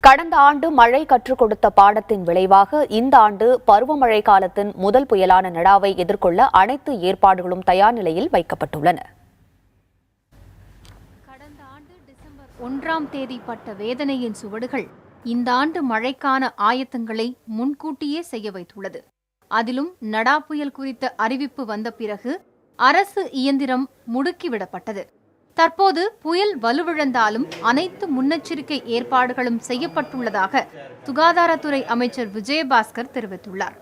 கடந்த ஆண்டு மழை கற்றுக் கொடுத்த பாடத்தின் விளைவாக இந்த ஆண்டு பருவமழை காலத்தின் முதல் புயலான நடாவை எதிர்கொள்ள அனைத்து ஏற்பாடுகளும் தயார் நிலையில் வைக்கப்பட்டுள்ளன. கடந்த ஆண்டு டிசம்பர் 1ஆம் தேதி பட்ட வேதனையின் சுவடுகள் இந்த ஆண்டு மழைக்கான ஆயத்தங்களை முன்கூட்டியே செய்ய வைத்துள்ளது. அதிலும் நடா புயல் குறித்த அறிவிப்பு வந்த பிறகு அரசு இயந்திரம் முடுக்கிவிடப்பட்டது. தற்போது புயல் வலுவிழந்தாலும் அனைத்து முன்னெச்சரிக்கை ஏற்பாடுகளும் செய்யப்பட்டுள்ளதாக சுகாதாரத்துறை அமைச்சர் விஜயபாஸ்கர் தெரிவித்துள்ளார்.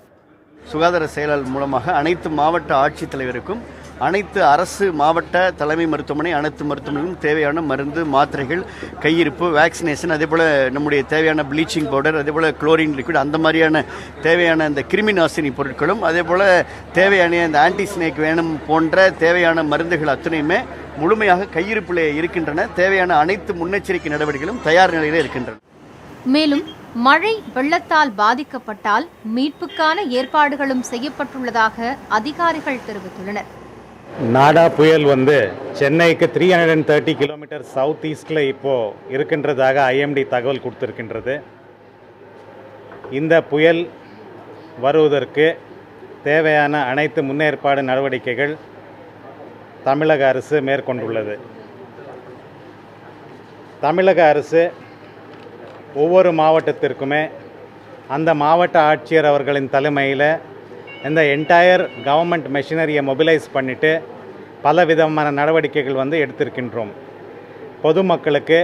சுகாதார செயலாளர் மூலமாக அனைத்து மாவட்ட ஆட்சித்தலைவருக்கும் அனைத்து அரசு மாவட்ட தலைமை மருத்துவமனை அனைத்து மருத்துவமனைகளும் தேவையான மருந்து மாத்திரைகள் கையிருப்பு வேக்சினேஷன் அதேபோல் நம்முடைய தேவையான ப்ளீச்சிங் பவுடர் அதேபோல் குளோரின் லிக்விட் அந்த மாதிரியான தேவையான இந்த கிருமி நாசினி பொருட்களும் அதேபோல் தேவையான இந்த ஆன்டி ஸ்னேக் வேணும் போன்ற தேவையான மருந்துகள் அத்தனையுமே முழுமையாக கையிருப்பிலே இருக்கின்றன. தேவையான அனைத்து முன்னெச்சரிக்கை நடவடிக்கைகளும் தயார் நிலையில் இருக்கின்றன. மேலும் மழை வெள்ளத்தால் பாதிக்கப்பட்டால் மீட்புக்கான ஏற்பாடுகளும் செய்யப்பட்டுள்ளதாக அதிகாரிகள் தெரிவித்துள்ளனர். நாடா புயல் சென்னைக்கு 330 கிலோமீட்டர் சவுத் ஈஸ்டில் இப்போது இருக்கின்றதாக ஐஎம்டி தகவல் கொடுத்திருக்கின்றது. இந்த புயல் வருவதற்கு தேவையான அனைத்து முன்னேற்பாடு நடவடிக்கைகள் தமிழக அரசு மேற்கொண்டுள்ளது. தமிழக அரசு ஒவ்வொரு மாவட்டத்திற்குமே அந்த மாவட்ட ஆட்சியர் அவர்களின் தலைமையில் இந்த என்டையர் கவர்மெண்ட் மெஷினரியை மொபிலைஸ் பண்ணிவிட்டு பல விதமான நடவடிக்கைகள் எடுத்திருக்கின்றோம். பொதுமக்களுக்கு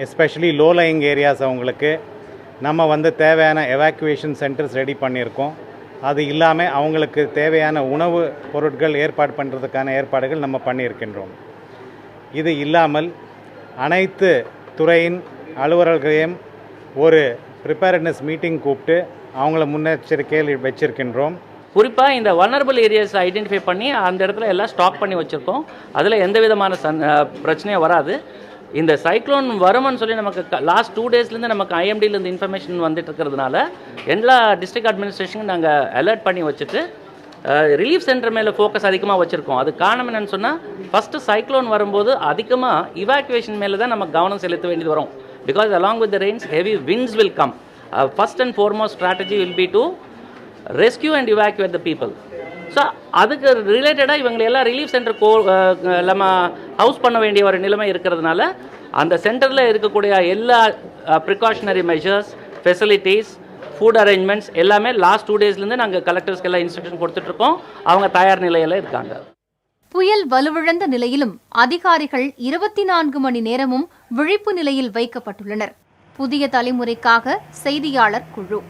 எஸ்பெஷலி லோ லையிங் ஏரியாஸ் அவங்களுக்கு நம்ம தேவையான எவாக்குவேஷன் சென்டர்ஸ் ரெடி பண்ணியிருக்கோம். அது இல்லாமல் அவங்களுக்கு தேவையான உணவு பொருட்கள் ஏற்பாடு பண்ணுறதுக்கான ஏற்பாடுகள் நம்ம பண்ணியிருக்கின்றோம். இது இல்லாமல் அனைத்து துறையின் அலுவலர்களையும் ஒரு ப்ரிப்பேர்ட்னஸ் மீட்டிங் கூப்பிட்டு அவங்கள முன்னெச்சரிக்கையில் வச்சிருக்கின்றோம். குறிப்பாக இந்த வல்னரபிள் ஏரியாஸை ஐடென்டிஃபை பண்ணி அந்த இடத்துல எல்லாம் ஸ்டாக் பண்ணி வச்சுருக்கோம். அதில் எந்த விதமான பிரச்சனையும் வராது. இந்த சைக்ளோன் வரும்னு சொல்லி நமக்கு லாஸ்ட் 2 டேஸ்லேருந்து நமக்கு ஐஎம்டியிலேருந்து இன்ஃபர்மேஷன் வந்துட்டு இருக்கிறதுனால எல்லா டிஸ்ட்ரிக்ட் அட்மினிஸ்ட்ரேஷனும் நாங்கள் அலர்ட் பண்ணி வச்சுட்டு ரிலீஃப் சென்டர் மேலே ஃபோக்கஸ் அதிகமாக வச்சுருக்கோம். அது காரணம் என்னென்னு சொன்னால் ஃபஸ்ட்டு சைக்ளோன் வரும்போது அதிகமாக இவாக்குவேஷன் மேலே தான் நம்ம கவனம் செலுத்த வேண்டியது வரும். Because along with the Reigns heavy winds will come. First and foremost strategy will be to rescue and evacuate the people. So அதுக்கு ரிலேட்டடாக இவங்களை எல்லாம் ரிலீஃப் சென்டர் நம்ம ஹவுஸ் பண்ண வேண்டிய ஒரு நிலைமை இருக்கிறதுனால அந்த சென்டரில் இருக்கக்கூடிய எல்லா precautionary measures facilities food arrangements எல்லாமே லாஸ்ட் 2 டேஸ்லேருந்து நாங்கள் கலெக்டர்ஸ்க்கு எல்லாம் இன்ஸ்ட்ரக்ஷன் கொடுத்துட்ருக்கோம். அவங்க தயார் நிலையில் இருக்காங்க. புயல் வலுவிழந்த நிலையிலும் அதிகாரிகள் 24 மணி நேரமும் விழிப்பு நிலையில் வைக்கப்பட்டுள்ளனர். புதிய தலைமுறைக்காக செய்தியாளர் குழு.